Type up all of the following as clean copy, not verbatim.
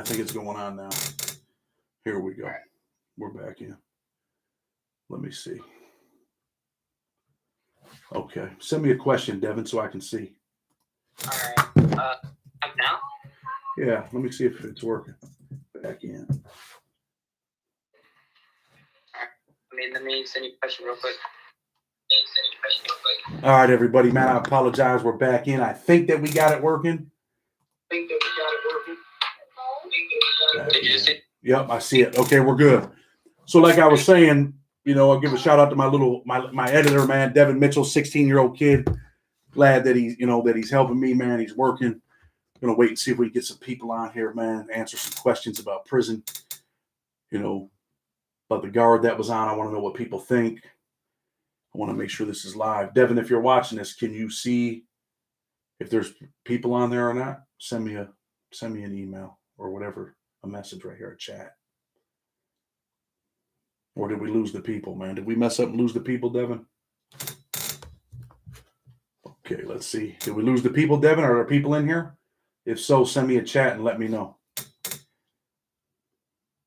think it's going on now. Here we go. We're back in. Let me see. Okay. Send me a question, Devin, so I can see. All right. Up now? Yeah. Let me see if it's working. Back in. Let me send you a question real quick. All right, everybody, man, I apologize. We're back in. I think that we got it working. Yep, I see it. Okay, we're good. So like I was saying, I'll give a shout out to my editor, man, Devin Mitchell, 16-year-old kid. Glad that he's helping me, man. He's working. Gonna wait and see if we can get some people on here, man, answer some questions about prison. About the guard that was on. I want to know what people think. I want to make sure this is live. Devin, if you're watching this, can you see if there's people on there or not? Send me an email or whatever, a message right here, a chat. Or did we lose the people, man? Did we mess up and lose the people, Devin? Okay, let's see. Did we lose the people, Devin? Are there people in here? If so, send me a chat and let me know.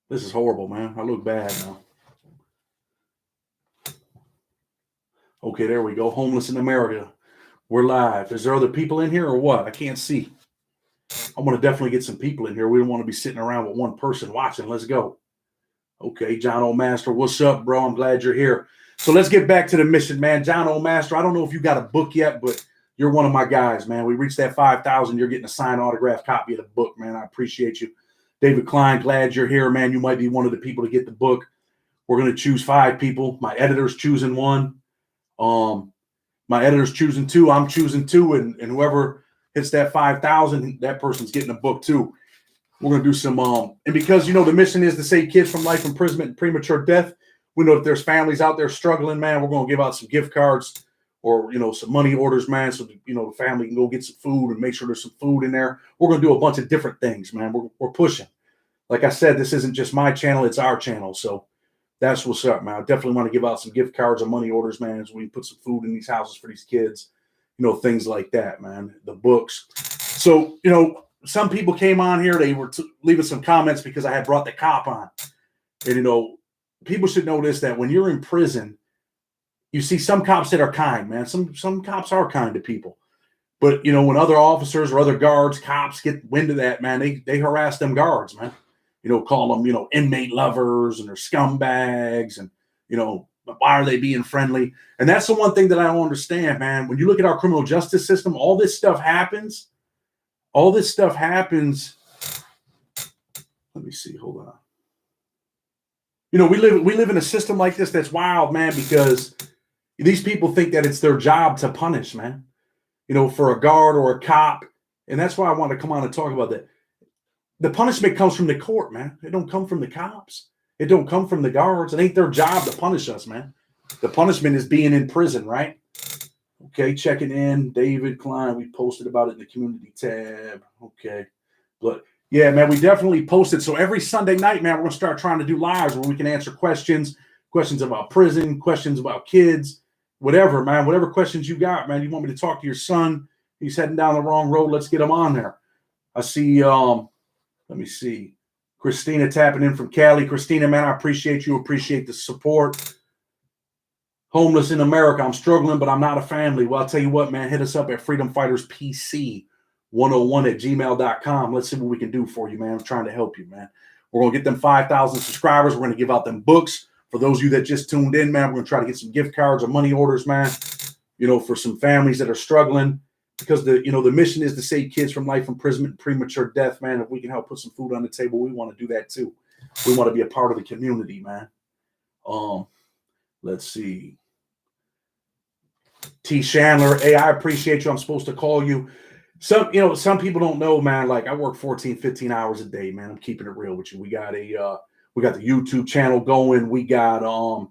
This is horrible, man. I look bad now. Okay, there we go. Homeless in America. We're live. Is there other people in here or what? I can't see. I want to definitely get some people in here. We don't want to be sitting around with one person watching. Let's go. Okay, John O'Master, what's up, bro? I'm glad you're here. So let's get back to the mission, man. John O'Master, I don't know if you got a book yet, but you're one of my guys, man. We reached that 5,000. You're getting a signed autographed copy of the book, man. I appreciate you. David Klein, glad you're here, man. You might be one of the people to get the book. We're going to choose 5 people. My editor's choosing 1. My editor's choosing 2. I'm choosing 2. And whoever hits that 5,000, that person's getting a book too. We're going to do some, and because, the mission is to save kids from life imprisonment and premature death. We know that there's families out there struggling, man. We're going to give out some gift cards or, some money orders, man. So, the family can go get some food and make sure there's some food in there. We're going to do a bunch of different things, man. We're pushing. Like I said, this isn't just my channel. It's our channel. So that's what's up, man. I definitely want to give out some gift cards and money orders, man, so we can put some food in these houses for these kids, things like that, man. The books. So, some people came on here. They were leaving some comments because I had brought the cop on. And, people should know this, that when you're in prison, you see some cops that are kind, man. Some cops are kind to people. But, when other officers or other guards, cops get wind of that, man, they harass them guards, man. Call them, inmate lovers and they're scumbags and, why are they being friendly? And that's the one thing that I don't understand, man. When you look at our criminal justice system, all this stuff happens. Let me see. Hold on. We live in a system like this that's wild, man, because these people think that it's their job to punish, man, for a guard or a cop. And that's why I want to come on and talk about that. The punishment comes from the court, man. It don't come from the cops. It don't come from the guards. It ain't their job to punish us, man. The punishment is being in prison, right? Okay, checking in. David Klein, we posted about it in the community tab. Okay. But yeah, man, we definitely posted. So every Sunday night, man, we're going to start trying to do lives where we can answer questions about prison, questions about kids, whatever, man. Whatever questions you got, man. You want me to talk to your son? He's heading down the wrong road. Let's get him on there. I see, let me see. Christina tapping in from Cali. Christina, man, I appreciate you. Appreciate the support. Homeless in America. I'm struggling, but I'm not a family. Well, I'll tell you what, man. Hit us up at freedomfighterspc101@gmail.com. Let's see what we can do for you, man. I'm trying to help you, man. We're going to get them 5,000 subscribers. We're going to give out them books. For those of you that just tuned in, man, we're going to try to get some gift cards or money orders, man, for some families that are struggling. Because the mission is to save kids from life imprisonment and premature death, man. If we can help put some food on the table, we want to do that too. We want to be a part of the community, man. Let's see. T. Chandler, hey, I appreciate you. I'm supposed to call you. Some people don't know, man. Like I work 14, 15 hours a day, man. I'm keeping it real with you. We got the YouTube channel going. We got the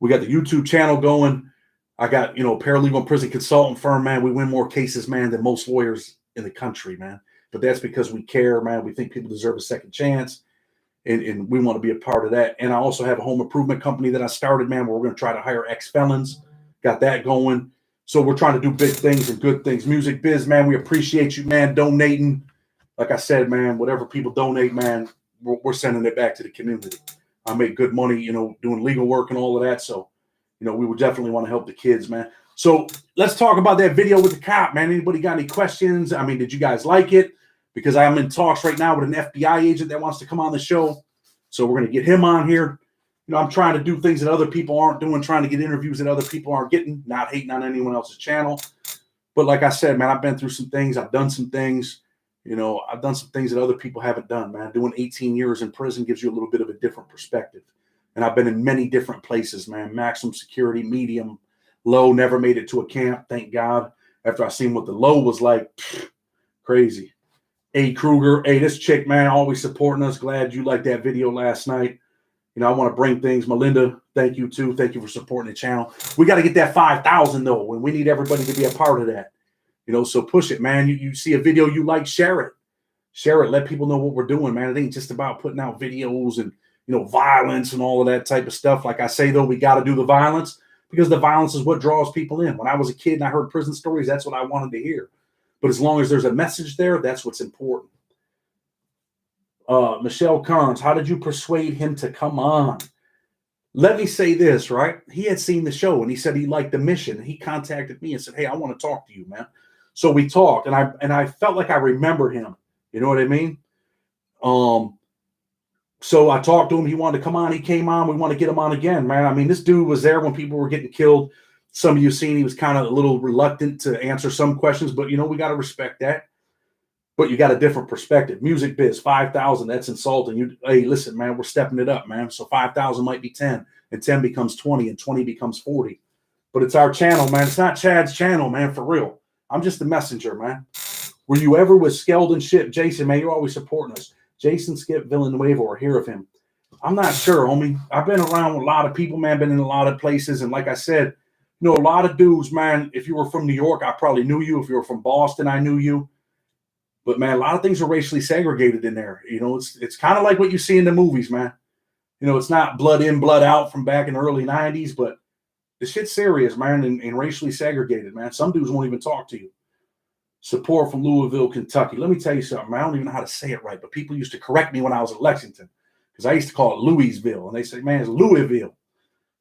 YouTube channel going. I got, paralegal and prison consultant firm, man. We win more cases, man, than most lawyers in the country, man. But that's because we care, man. We think people deserve a second chance. And we want to be a part of that. And I also have a home improvement company that I started, man, where we're going to try to hire ex-felons. Got that going. So we're trying to do big things and good things. Music Biz, man, we appreciate you, man, donating. like I said, man, whatever people donate, man, we're sending it back to the community. I make good money, you know, doing legal work and all of that. So, you know, we would definitely want to help the kids, man. So let's talk about that video with the cop, man. Anybody got any questions? I mean, did you guys like it? Because I'm in talks right now with an FBI agent that wants to come on the show. So we're going to get him on here. You know, I'm trying to do things that other people aren't doing, trying to get interviews that other people aren't getting, not hating on anyone else's channel. But like I said, man, I've been through some things. I've done some things. You know, I've done some things that other people haven't done, man. Doing 18 years in prison gives you a little bit of a different perspective. And I've been in many different places, man. Maximum security, medium, low, never made it to a camp, thank God. After I seen what the low was like, crazy. A. Kruger, hey, this chick, man, always supporting us. Glad you liked that video last night. You know, I want to bring things. Melinda, thank you, too. Thank you for supporting the channel. We got to get that 5,000, though, and we need everybody to be a part of that. You know, so push it, man. You see a video you like, share it. Share it. Let people know what we're doing, man. It ain't just about putting out videos and, you know, violence and all of that type of stuff. Like I say, though, we got to do the violence because the violence is what draws people in. When I was a kid and I heard prison stories, that's what I wanted to hear. But as long as there's a message there, that's what's important. Michelle Carnes, how did you persuade him to come on? Let me say this, right? He had seen the show and he said he liked the mission. He contacted me and said, hey, I want to talk to you, man. So we talked and I felt like I remember him. You know what I mean? So I talked to him. He wanted to come on. He came on. We want to get him on again, man. I mean, this dude was there when people were getting killed. Some of you seen he was kind of a little reluctant to answer some questions, but, you know, we got to respect that. But you got a different perspective. Music biz, 5,000, that's insulting. Hey, listen, man, we're stepping it up, man. So 5,000 might be 10, and 10 becomes 20, and 20 becomes 40. But it's our channel, man. It's not Chad's channel, man, for real. I'm just the messenger, man. Were you ever with Skeldon Ship? Jason, man, you're always supporting us. Jason Skip Villanueva, or hear of him. I'm not sure, homie. I've been around with a lot of people, man, been in a lot of places. And like I said, you know, a lot of dudes, man, if you were from New York, I probably knew you. If you were from Boston, I knew you. But, man, a lot of things are racially segregated in there. You know, it's kind of like what you see in the movies, man. You know, it's not blood in, blood out from back in the early 90s, but the shit's serious, man, and racially segregated, man. Some dudes won't even talk to you. Support from Louisville, Kentucky. Let me tell you something. I don't even know how to say it right, but people used to correct me when I was in Lexington because I used to call it Louisville. And they say, man, it's Louisville.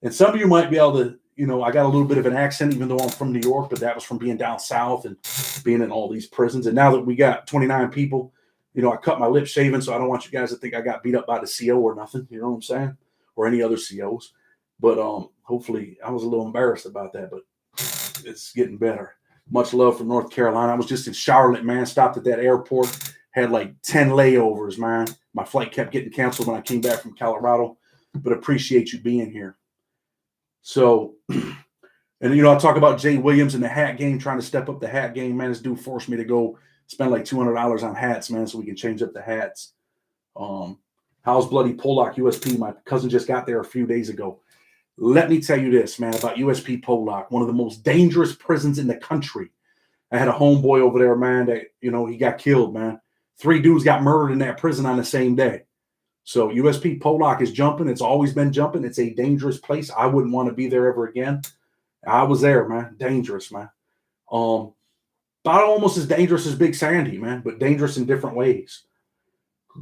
And some of you might be able to, you know, I got a little bit of an accent, even though I'm from New York, but that was from being down south and being in all these prisons. And now that we got 29 people, you know, I cut my lip shaving, so I don't want you guys to think I got beat up by the CO or nothing, you know what I'm saying? Or any other COs. But hopefully I was a little embarrassed about that, but it's getting better. Much love from North Carolina. I was just in Charlotte, man, stopped at that airport, had like 10 layovers, man. My flight kept getting canceled when I came back from Colorado, but appreciate you being here. So, and, you know, I'll talk about Jay Williams and the hat game, trying to step up the hat game. Man, this dude forced me to go spend like $200 on hats, man, so we can change up the hats. How's Bloody Pollock USP? My cousin just got there a few days ago. Let me tell you this, man, about USP Pollock, one of the most dangerous prisons in the country. I had a homeboy over there, man, that, you know, he got killed, man. 3 dudes got murdered in that prison on the same day. So USP Pollock is jumping. It's always been jumping. It's a dangerous place. I wouldn't want to be there ever again. I was there, man. Dangerous, man. About almost as dangerous as Big Sandy, man, but dangerous in different ways.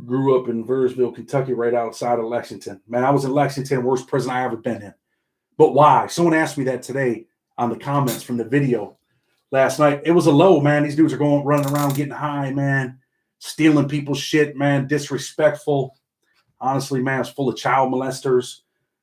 Grew up in Verrisville, Kentucky, right outside of Lexington. Man, I was in Lexington, worst prison I ever been in. But why? Someone asked me that today on the comments from the video last night. It was a low, man. These dudes are running around getting high, man, stealing people's shit, man, disrespectful. Honestly, man, it's full of child molesters.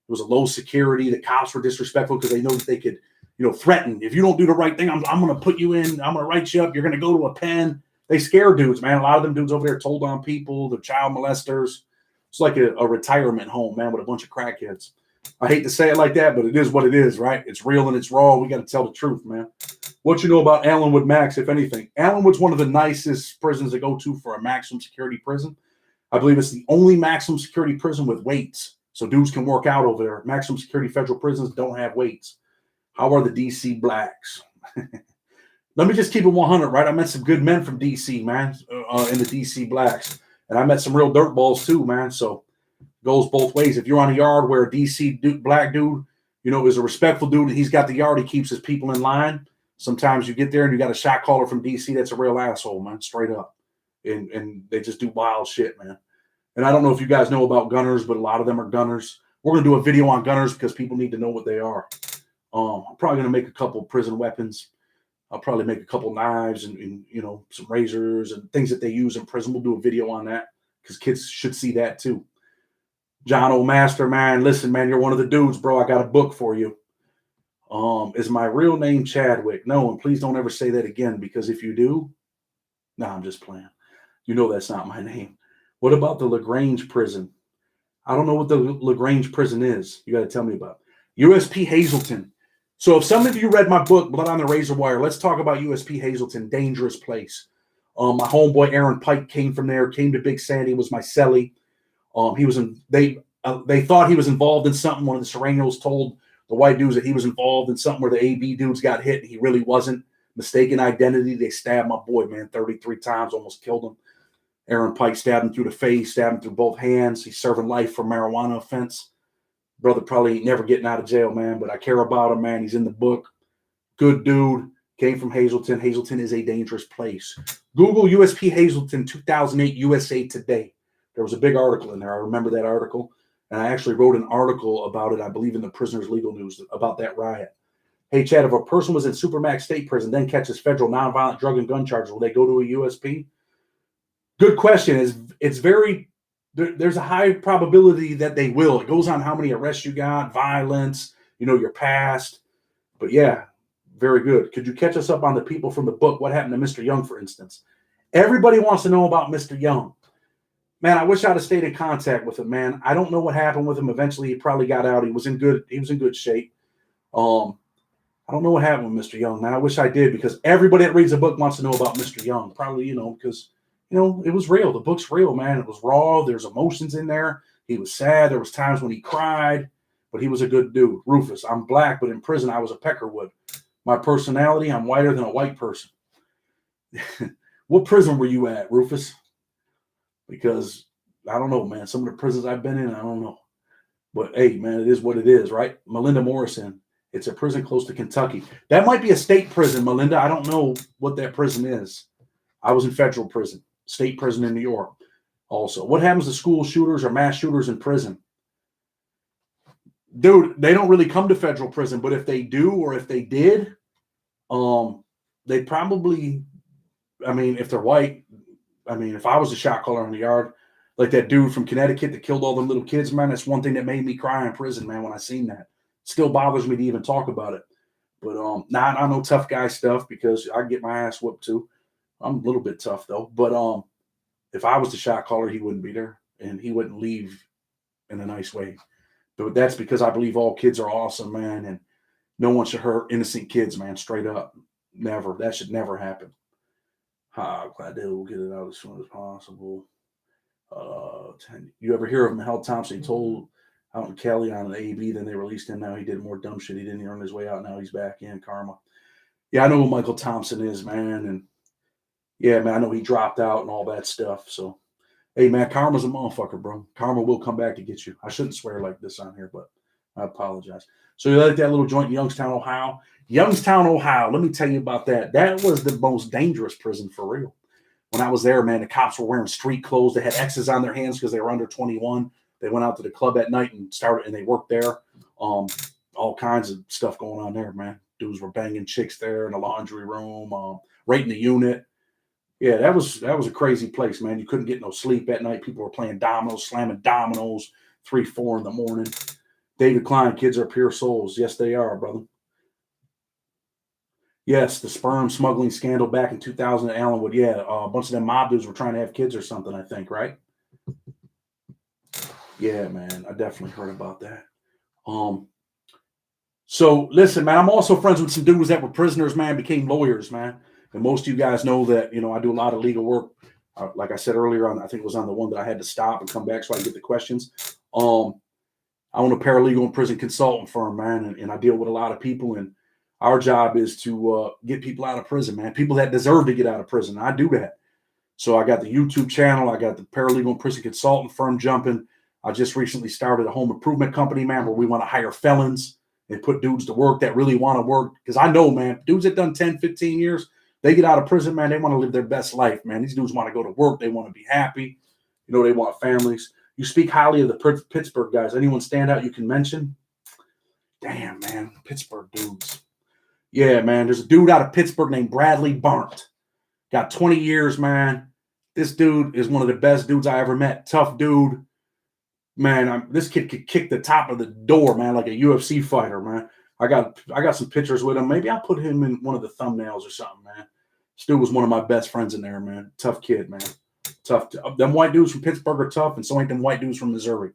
It was a low security. The cops were disrespectful because they know that they could, you know, threaten. If you don't do the right thing, I'm going to put you in. I'm going to write you up. You're going to go to a pen. They scare dudes, man. A lot of them dudes over there told on people. They're child molesters. It's like a retirement home, man, with a bunch of crackheads. I hate to say it like that, but it is what it is, right? It's real and it's raw. We got to tell the truth, man. What you know about Allenwood Max, if anything? Allenwood's one of the nicest prisons to go to for a maximum security prison. I believe it's the only maximum security prison with weights. So dudes can work out over there. Maximum security federal prisons don't have weights. How are the DC blacks? Let me just keep it 100, right? I met some good men from DC, man, in the DC blacks. And I met some real dirtballs too, man. So it goes both ways. If you're on a yard where a DC black dude, you know, is a respectful dude and he's got the yard, he keeps his people in line. Sometimes you get there and you got a shot caller from DC that's a real asshole, man, straight up. and they just do wild shit, man. And I don't know if you guys know about gunners, but a lot of them are gunners. We're going to do a video on gunners because people need to know what they are. I'm probably going to make a couple prison weapons. I'll probably make a couple knives and some razors and things that they use in prison. We'll do a video on that because kids should see that too. John O'Master, man, listen, man, you're one of the dudes, bro. I got a book for you. Is my real name Chadwick? No, and please don't ever say that again, because if you do, I'm just playing. You know that's not my name. What about the LaGrange prison? I don't know what the LaGrange prison is. You got to tell me about it. USP Hazleton. So if some of you read my book, Blood on the Razor Wire, let's talk about USP Hazleton. Dangerous place. My homeboy Aaron Pike came from there, came to Big Sandy, was my cellie. He was in. They thought he was involved in something. One of the Serranos told the white dudes that he was involved in something where the AB dudes got hit, and he really wasn't. Mistaken identity. They stabbed my boy, man, 33 times, almost killed him. Aaron Pike stabbed him through the face, stabbed him through both hands. He's serving life for marijuana offense. Brother probably ain't never getting out of jail, man, but I care about him, man. He's in the book. Good dude. Came from Hazleton. Hazleton is a dangerous place. Google USP Hazleton 2008 USA Today. There was a big article in there. I remember that article. And I actually wrote an article about it, I believe, in the Prisoners Legal News about that riot. Hey, Chad, if a person was in Supermax State Prison, then catches federal nonviolent drug and gun charges, will they go to a USP? Good question. It's very, there's a high probability that they will. It goes on how many arrests you got, violence, your past. But yeah, very good. Could you catch us up on the people from the book? What happened to Mr. Young, for instance? Everybody wants to know about Mr. Young. Man, I wish I'd have stayed in contact with him, man. I don't know what happened with him. Eventually, he probably got out. He was in good shape. I don't know what happened with Mr. Young, man. I wish I did, because everybody that reads the book wants to know about Mr. Young. Probably, because, it was real. The book's real, man. It was raw. There's emotions in there. He was sad. There was times when he cried, but he was a good dude. Rufus, I'm black, but in prison, I was a Peckerwood. My personality, I'm whiter than a white person. What prison were you at, Rufus? Because I don't know, man. Some of the prisons I've been in, I don't know. But hey, man, it is what it is, right? Melinda Morrison. It's a prison close to Kentucky. That might be a state prison, Melinda. I don't know what that prison is. I was in federal prison, state prison in New York also. What happens to school shooters or mass shooters in prison? Dude, they don't really come to federal prison, but if they do, or if they did, they probably, if they're white, if I was a shot caller in the yard, like that dude from Connecticut that killed all them little kids, man, that's one thing that made me cry in prison, man, when I seen that. Still bothers me to even talk about it. But I know tough guy stuff, because I get my ass whooped too. I'm a little bit tough though. But if I was the shot caller, he wouldn't be there, and he wouldn't leave in a nice way. But that's because I believe all kids are awesome, man, and no one should hurt innocent kids, man. Straight up, never. That should never happen. Glad they will get it out as soon as possible. You ever hear of Mel Thompson? He told out in Cali on an AB, then they released him. Now he did more dumb shit. He didn't earn his way out. Now he's back in karma. Yeah, I know who Michael Thompson is, man. And yeah, man, I know he dropped out and all that stuff. So, hey, man, karma's a motherfucker, bro. Karma will come back to get you. I shouldn't swear like this on here, but I apologize. So you like that little joint in Youngstown, Ohio? Youngstown, Ohio. Let me tell you about that. That was the most dangerous prison for real. When I was there, man, the cops were wearing street clothes. They had X's on their hands because they were under 21. They went out to the club at night and they worked there. All kinds of stuff going on there, man. Dudes were banging chicks there in the laundry room, right in the unit. Yeah, that was a crazy place, man. You couldn't get no sleep at night. People were playing dominoes, slamming dominoes, 3, 4 in the morning. David Klein, kids are pure souls. Yes, they are, brother. Yes, the sperm smuggling scandal back in 2000 at Allenwood. Yeah, a bunch of them mob dudes were trying to have kids or something, I think, right? Yeah, man, I definitely heard about that. So listen, man, I'm also friends with some dudes that were prisoners, man, became lawyers, man. And most of you guys know that, I do a lot of legal work. Like I said earlier on, I think it was on the one that I had to stop and come back so I could get the questions. I own a paralegal and prison consultant firm, man, and I deal with a lot of people. And our job is to get people out of prison, man. People that deserve to get out of prison. I do that. So I got the YouTube channel. I got the paralegal and prison consultant firm jumping. I just recently started a home improvement company, man, where we want to hire felons and put dudes to work that really want to work. Because I know, man, dudes that done 10, 15 years, They get out of prison, man, they want to live their best life, man. These dudes want to go to work. They want to be happy. You know, they want families. You speak highly of the Pittsburgh guys. Anyone stand out you can mention? Damn, man, Pittsburgh dudes. Yeah, man, there's a dude out of Pittsburgh named Bradley Barnt. Got 20 years, man. This dude is one of the best dudes I ever met. Tough dude. Man, this kid could kick the top of the door, man, like a UFC fighter, man. I got some pictures with him. Maybe I'll put him in one of the thumbnails or something, man. This dude was one of my best friends in there, man. Tough kid, man. Tough. Them white dudes from Pittsburgh are tough, and so ain't them white dudes from Missouri.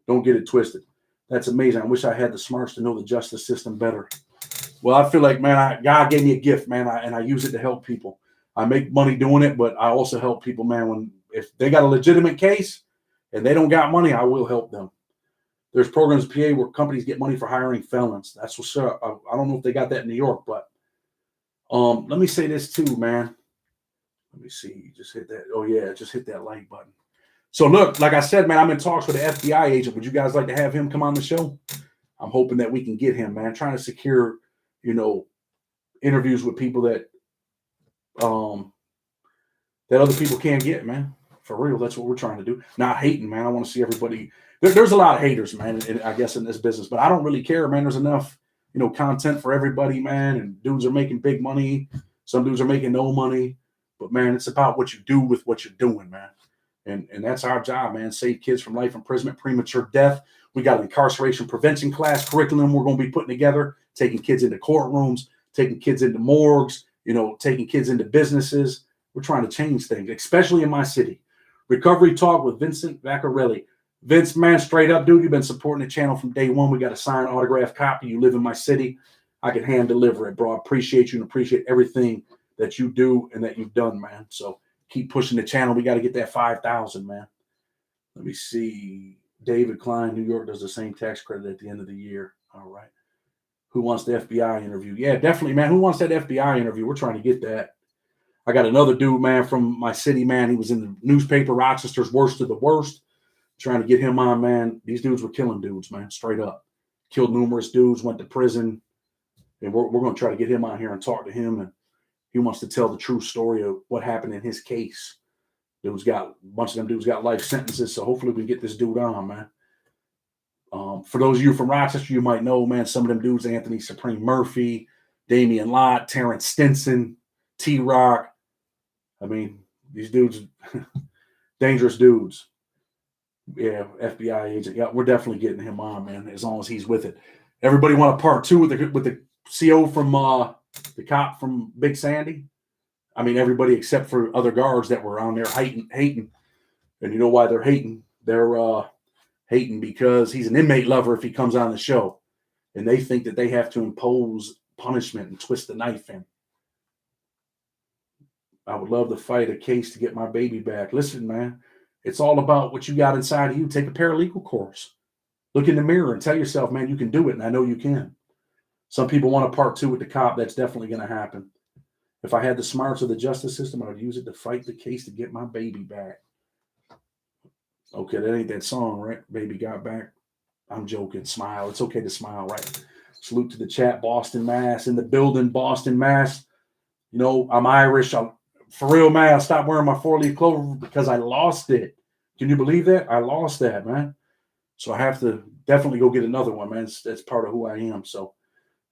Don't get it twisted. That's amazing. I wish I had the smarts to know the justice system better. Well, I feel like, man, God gave me a gift, man, and I use it to help people. I make money doing it, but I also help people, man. If they got a legitimate case and they don't got money, I will help them. There's programs in PA where companies get money for hiring felons. That's what's up. I don't know if they got that in New York, but let me say this too, man. Let me see. Just hit that. Oh, yeah, just hit that like button. So, look, like I said, man, I'm in talks with an FBI agent. Would you guys like to have him come on the show? I'm hoping that we can get him, man. Trying to secure, you know, interviews with people that other people can't get, man. For real, that's what we're trying to do. Not hating, man. I want to see everybody. There's a lot of haters, man, I guess, in this business. But I don't really care, man. There's enough, you know, content for everybody, man. And dudes are making big money. Some dudes are making no money. But, man, it's about what you do with what you're doing, man. And that's our job, man. Save kids from life imprisonment, premature death. We got an incarceration prevention class curriculum we're going to be putting together, taking kids into courtrooms, taking kids into morgues, you know, taking kids into businesses. We're trying to change things, especially in my city. Recovery Talk with Vincent Vaccarelli. Vince, man, straight up, dude, you've been supporting the channel from day one. We got a signed autograph copy. You live in my city. I can hand deliver it, bro. I appreciate you and appreciate everything that you do and that you've done, man. So keep pushing the channel. We got to get that 5,000, man. Let me see. David Klein, New York, does the same tax credit at the end of the year. All right. Who wants the FBI interview? Yeah, definitely, man. Who wants that FBI interview? We're trying to get that. I got another dude, man, from my city, man. He was in the newspaper, Rochester's Worst of the Worst. Trying to get him on, man. These dudes were killing dudes, man, straight up. Killed numerous dudes, went to prison. And we're going to try to get him on here and talk to him. And he wants to tell the true story of what happened in his case. A bunch of them dudes got life sentences. So hopefully we can get this dude on, man. For those of you from Rochester, you might know, man, some of them dudes, Anthony Supreme Murphy, Damian Lott, Terrence Stinson, T-Rock. I mean, these dudes, dangerous dudes. Yeah, FBI agent. Yeah, we're definitely getting him on, man, as long as he's with it. Everybody want a part two with the CO from the cop from Big Sandy? I mean, everybody except for other guards that were on there hating. And you know why they're hating? They're hating because he's an inmate lover if he comes on the show. And they think that they have to impose punishment and twist the knife in. I would love to fight a case to get my baby back. Listen, man, it's all about what you got inside of you. Take a paralegal course. Look in the mirror and tell yourself, man, you can do it, and I know you can. Some people want a part two with the cop. That's definitely going to happen. If I had the smarts of the justice system, I would use it to fight the case to get my baby back. Okay, that ain't that song, right? Baby got back. I'm joking. Smile. It's okay to smile, right? Salute to the chat. Boston, Mass. In the building, Boston, Mass. You know, I'm Irish. For real, man, I stopped wearing my four-leaf clover because I lost it. Can you believe that? I lost that, man. So I have to definitely go get another one, man. That's part of who I am. So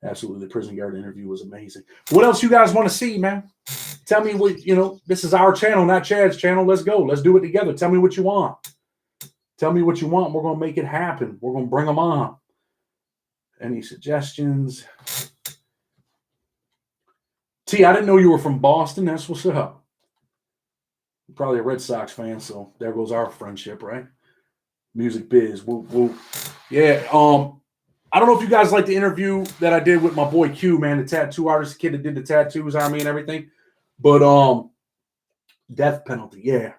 absolutely, the prison guard interview was amazing. What else you guys want to see, man? Tell me what, you know, this is our channel, not Chad's channel. Let's go. Let's do it together. Tell me what you want. Tell me what you want. We're going to make it happen. We're going to bring them on. Any suggestions? T, I didn't know you were from Boston. That's what's up. You're probably a Red Sox fan, so there goes our friendship, right? Music biz. Woo, woo. Yeah. I don't know if you guys like the interview that I did with my boy Q, man, the tattoo artist, the kid that did the tattoos on me and everything. But death penalty, yeah.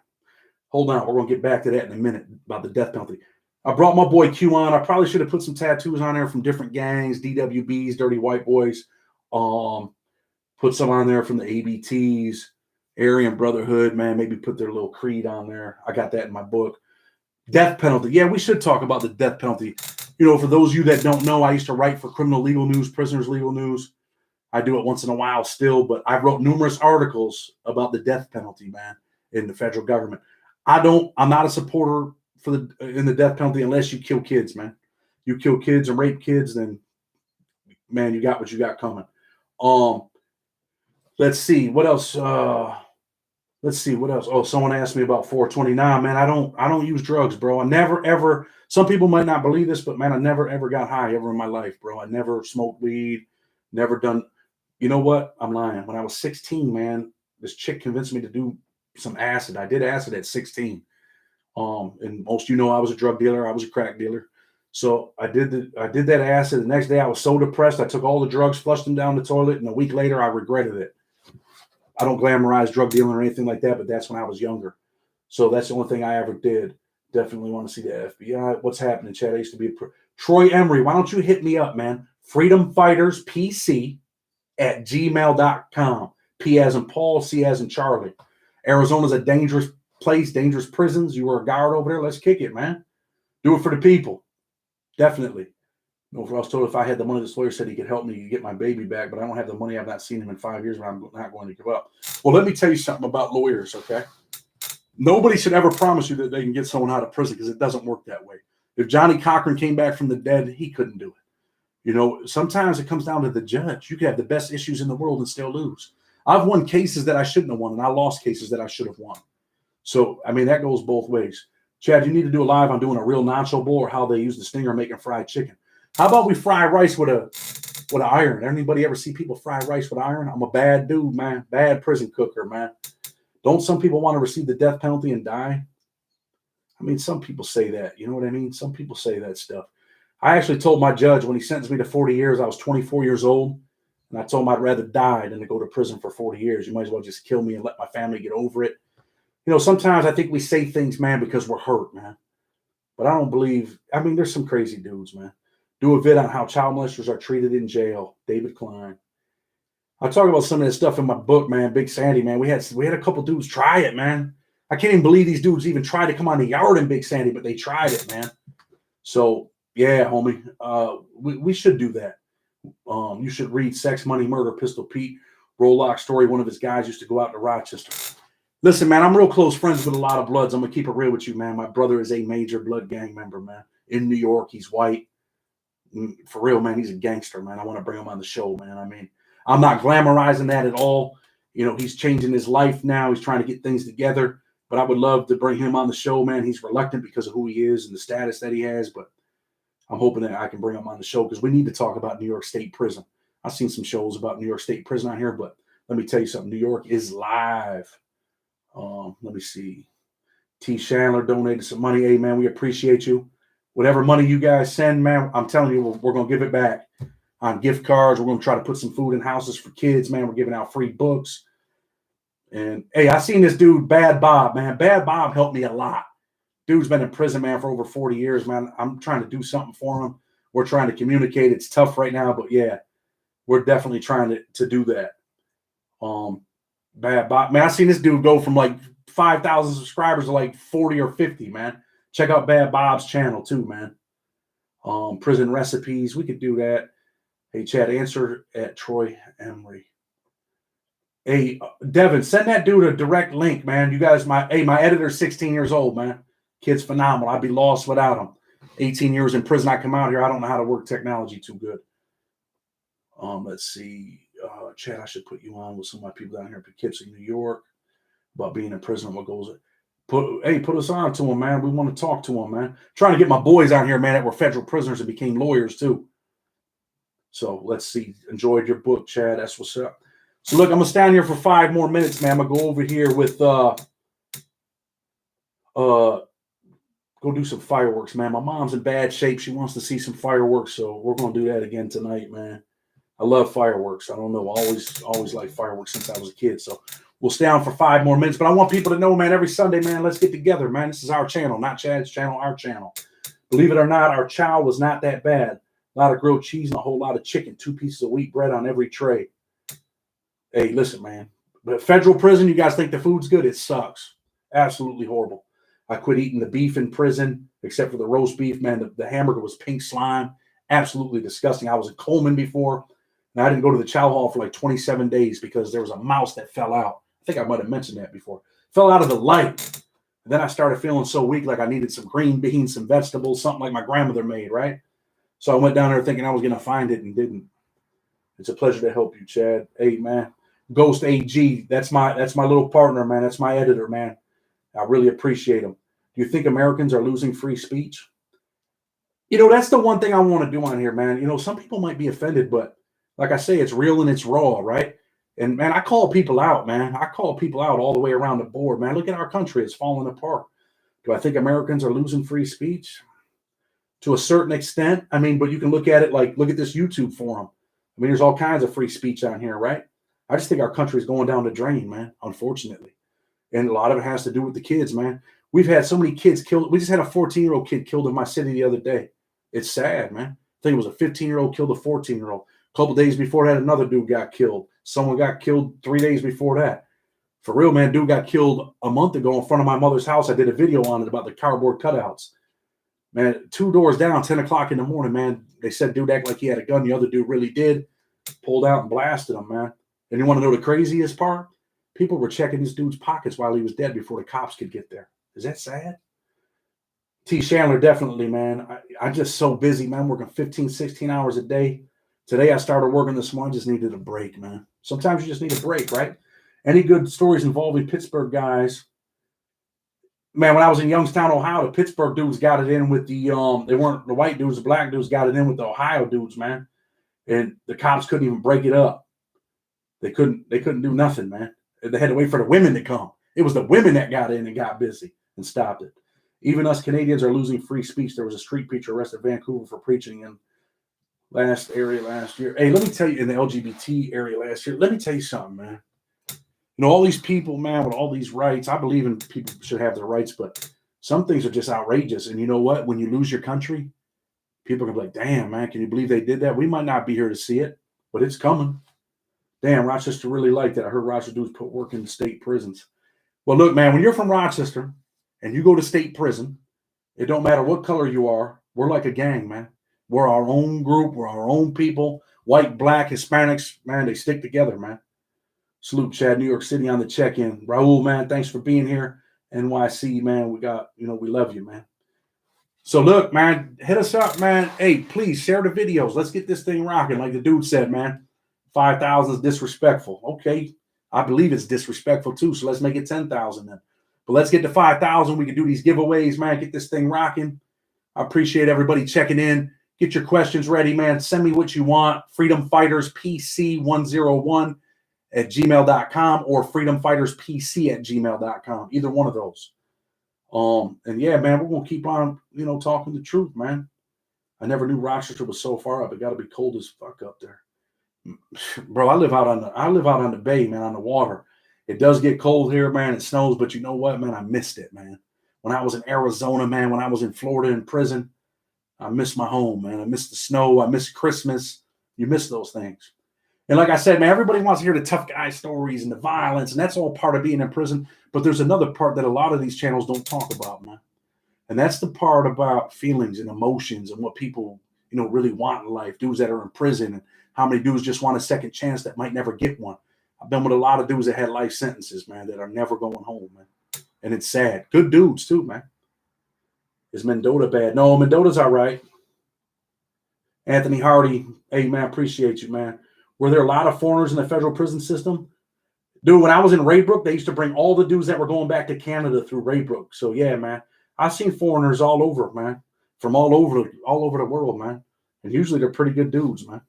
Hold on, we're gonna get back to that in a minute about the death penalty. I brought my boy Q on. I probably should have put some tattoos on there from different gangs, DWBs, Dirty White Boys. Put some on there from the ABTs, Aryan Brotherhood, man. Maybe put their little creed on there. I got that in my book. Death penalty. Yeah, we should talk about the death penalty. You know, for those of you that don't know, I used to write for Criminal Legal News, Prisoners Legal News. I do it once in a while still, but I wrote numerous articles about the death penalty, man, in the federal government. I'm not a supporter in the death penalty unless you kill kids, man. You kill kids and rape kids, then man, you got what you got coming. Let's see what else. Let's see what else. Oh, someone asked me about 429. Man, I don't use drugs, bro. I never ever. Some people might not believe this, but man, I never ever got high ever in my life, bro. I never smoked weed, never done. You know what? I'm lying. When I was 16, man, this chick convinced me to do some acid. I did acid at 16. And most I was a drug dealer. I was a crack dealer. So I did that acid. The next day I was so depressed. I took all the drugs, flushed them down the toilet, and a week later I regretted it. I don't glamorize drug dealing or anything like that, but that's when I was younger. So that's the only thing I ever did. Definitely want to see the FBI. What's happening, Chad? I used to be Troy Emery. Why don't you hit me up, man? freedomfighterspc@gmail.com. P as in Paul, C as in Charlie. Arizona's a dangerous place, dangerous prisons. You were a guard over there. Let's kick it, man. Do it for the people. Definitely. I was told if I had the money, this lawyer said he could help me get my baby back, but I don't have the money. I've not seen him in 5 years, but I'm not going to give up. Well, let me tell you something about lawyers, okay? Nobody should ever promise you that they can get someone out of prison because it doesn't work that way. If Johnny Cochran came back from the dead, he couldn't do it. Sometimes it comes down to the judge. You could have the best issues in the world and still lose. I've won cases that I shouldn't have won, and I lost cases that I should have won. So, I mean, that goes both ways. Chad, you need to do a live on doing a real nacho bowl or how they use the stinger making fried chicken. How about we fry rice with an iron? Anybody ever see people fry rice with iron? I'm a bad dude, man. Bad prison cooker, man. Don't some people want to receive the death penalty and die? I mean, some people say that. You know what I mean? Some people say that stuff. I actually told my judge when he sentenced me to 40 years, I was 24 years old, and I told him I'd rather die than to go to prison for 40 years. You might as well just kill me and let my family get over it. Sometimes I think we say things, man, because we're hurt, man. But I don't believe, there's some crazy dudes, man. Do a vid on how child molesters are treated in jail. David Klein. I talk about some of this stuff in my book, man. Big Sandy, man. We had a couple dudes try it, man. I can't even believe these dudes even tried to come on the yard in Big Sandy, but they tried it, man. So yeah, homie, we should do that. You should read Sex, Money, Murder, Pistol Pete, Rollock story. One of his guys used to go out to Rochester. Listen, man, I'm real close friends with a lot of Bloods. I'm gonna keep it real with you, man. My brother is a major Blood gang member, man. In New York, he's white. For real, man, he's a gangster, man. I want to bring him on the show, man. I'm not glamorizing that at all. He's changing his life now. He's trying to get things together. But I would love to bring him on the show, man. He's reluctant because of who he is and the status that he has. But I'm hoping that I can bring him on the show because we need to talk about New York State Prison. I've seen some shows about New York State Prison on here, but let me tell you something. New York is live. Let me see. T. Chandler donated some money. Hey, man, we appreciate you. Whatever money you guys send, man, I'm telling you, we're going to give it back on gift cards. We're going to try to put some food in houses for kids, man. We're giving out free books. And, hey, I seen this dude, Bad Bob, man. Bad Bob helped me a lot. Dude's been in prison, man, for over 40 years, man. I'm trying to do something for him. We're trying to communicate. It's tough right now, but, yeah, we're definitely trying to do that. Bad Bob. Man, I seen this dude go from, 5,000 subscribers to, 40 or 50, man. Check out Bad Bob's channel too, man. Prison recipes. We could do that. Hey, Chad, answer at Troy Emery. Hey, Devin, send that dude a direct link, man. You guys, my editor's 16 years old, man. Kid's phenomenal. I'd be lost without him. 18 years in prison. I come out here. I don't know how to work technology too good. Let's see. Chad, I should put you on with some of my people down here in Poughkeepsie, New York, about being in prison. What goes it? Put us on to him, man. We want to talk to him, man. Trying to get my boys out here, man, that were federal prisoners and became lawyers too. So let's see. Enjoyed your book, Chad. That's what's up. So look, I'm gonna stand here for 5 more minutes, man. I'm gonna go over here with go do some fireworks, man. My mom's in bad shape. She wants to see some fireworks, so we're gonna do that again tonight, man. I love fireworks. I don't know. Always liked fireworks since I was a kid. So we'll stay on for 5 more minutes. But I want people to know, man, every Sunday, man, let's get together, man. This is our channel, not Chad's channel, our channel. Believe it or not, our chow was not that bad. A lot of grilled cheese and a whole lot of chicken. 2 pieces of wheat bread on every tray. Hey, listen, man. But federal prison, you guys think the food's good? It sucks. Absolutely horrible. I quit eating the beef in prison, except for the roast beef, man. The hamburger was pink slime. Absolutely disgusting. I was a Coleman before. And I didn't go to the chow hall for like 27 days because there was a mouse that fell out. I think I might have mentioned that before. Fell out of the light. And then I started feeling so weak, like I needed some green beans, some vegetables, something like my grandmother made, right? So I went down there thinking I was going to find it and didn't. It's a pleasure to help you, Chad. Hey, man. Ghost AG, that's my little partner, man. That's my editor, man. I really appreciate him. Do you think Americans are losing free speech? That's the one thing I want to do on here, man. Some people might be offended, but like I say, it's real and it's raw, right? And man, I call people out, man. I call people out all the way around the board, man. Look at our country. It's falling apart. Do I think Americans are losing free speech? To a certain extent. I mean, but you can look at it like, look at this YouTube forum. I mean, there's all kinds of free speech on here, right? I just think our country is going down the drain, man, unfortunately. And a lot of it has to do with the kids, man. We've had so many kids killed. We just had a 14-year-old kid killed in my city the other day. It's sad, man. I think it was a 15-year-old killed a 14-year-old. A couple days before that, another dude got killed. Someone got killed 3 days before that. For real, man, dude got killed a month ago in front of my mother's house. I did a video on it about the cardboard cutouts. Man, 2 doors down, 10 o'clock in the morning, man. They said dude acted like he had a gun. The other dude really did. Pulled out and blasted him, man. And you want to know the craziest part? People were checking this dude's pockets while he was dead before the cops could get there. Is that sad? T. Chandler, definitely, man. I'm just so busy, man. I'm working 15, 16 hours a day. Today I started working this morning. Just needed a break, man. Sometimes you just need a break, right? Any good stories involving Pittsburgh guys? Man, when I was in Youngstown, Ohio, the Pittsburgh dudes got it in with the they weren't the white dudes, the black dudes got it in with the Ohio dudes, man. And the cops couldn't even break it up. They couldn't do nothing, man. They had to wait for the women to come. It was the women that got in and got busy and stopped it. Even us Canadians are losing free speech. There was a street preacher arrested in Vancouver for preaching in last year. Hey, let me tell you, in the LGBT area last year, let me tell you something, man. All these people, man, with all these rights, I believe in people should have their rights, but some things are just outrageous. And you know what? When you lose your country, people are going to be like, damn, man, can you believe they did that? We might not be here to see it, but it's coming. Damn, Rochester really liked that. I heard Rochester dudes put work in the state prisons. Well, look, man, when you're from Rochester and you go to state prison, it don't matter what color you are. We're like a gang, man. We're our own group. We're our own people. White, black, Hispanics, man, they stick together, man. Salute, Chad, New York City on the check-in. Raul, man, thanks for being here. NYC, man, we love you, man. So look, man, hit us up, man. Hey, please share the videos. Let's get this thing rocking. Like the dude said, man, 5,000 is disrespectful. Okay, I believe it's disrespectful too. So let's make it 10,000 then. But let's get to 5,000. We can do these giveaways, man. Get this thing rocking. I appreciate everybody checking in. Get your questions ready, man. Send me what you want. freedomfighterspc101 at gmail.com or freedomfighterspc at gmail.com. Either one of those. And yeah, man, we're gonna keep on, talking the truth, man. I never knew Rochester was so far up. It got to be cold as fuck up there, bro. I live out on the bay, man, on the water. It does get cold here, man. It snows, but you know what, man? I missed it, man. When I was in Arizona, man, when I was in Florida in prison, I missed my home, man. I missed the snow. I missed Christmas. You miss those things. And like I said, man, everybody wants to hear the tough guy stories and the violence, and that's all part of being in prison. But there's another part that a lot of these channels don't talk about, man. And that's the part about feelings and emotions and what people, really want in life. Dudes that are in prison and how many dudes just want a second chance that might never get one. I've been with a lot of dudes that had life sentences, man, that are never going home, man. And it's sad. Good dudes, too, man. Is Mendota bad? No, Mendota's all right. Anthony Hardy, hey, man, appreciate you, man. Were there a lot of foreigners in the federal prison system? Dude, when I was in Raybrook, they used to bring all the dudes that were going back to Canada through Raybrook. So, yeah, man, I've seen foreigners all over, man, from all over the world, man. And usually they're pretty good dudes, man.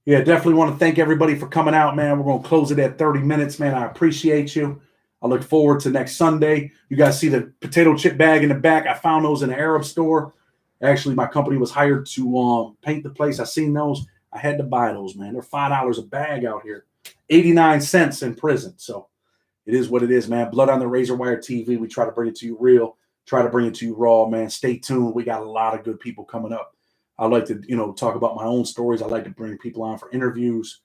Yeah, definitely want to thank everybody for coming out, man. We're going to close it at 30 minutes, man. I appreciate you. I look forward to next Sunday. You guys see the potato chip bag in the back. I found those in an Arab store. Actually, my company was hired to paint the place. I seen those. I had to buy those, man. They're $5 a bag out here. 89 cents in prison. So it is what it is, man. Blood on the Razor Wire TV. We try to bring it to you real. Try to bring it to you raw, man. Stay tuned. We got a lot of good people coming up. I like to, talk about my own stories. I like to bring people on for interviews.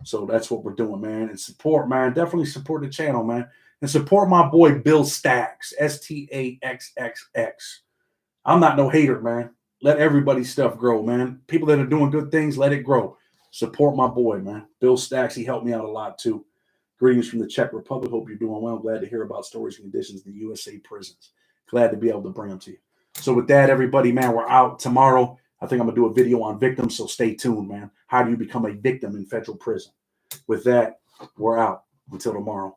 So that's what we're doing, man. And support, man. Definitely support the channel, man. And support my boy Bill Stacks, Staxx. I'm not no hater, man. let everybody's stuff grow, man. People that are doing good things, let it grow. Support my boy, man. Bill Stacks, he helped me out a lot too. Greetings from the Czech Republic. Hope you're doing well. Glad to hear about stories and conditions in the USA prisons. Glad to be able to bring them to you. So with that, everybody, man, we're out tomorrow. I think I'm going to do a video on victims, so stay tuned, man. How do you become a victim in federal prison? With that, we're out. Until tomorrow.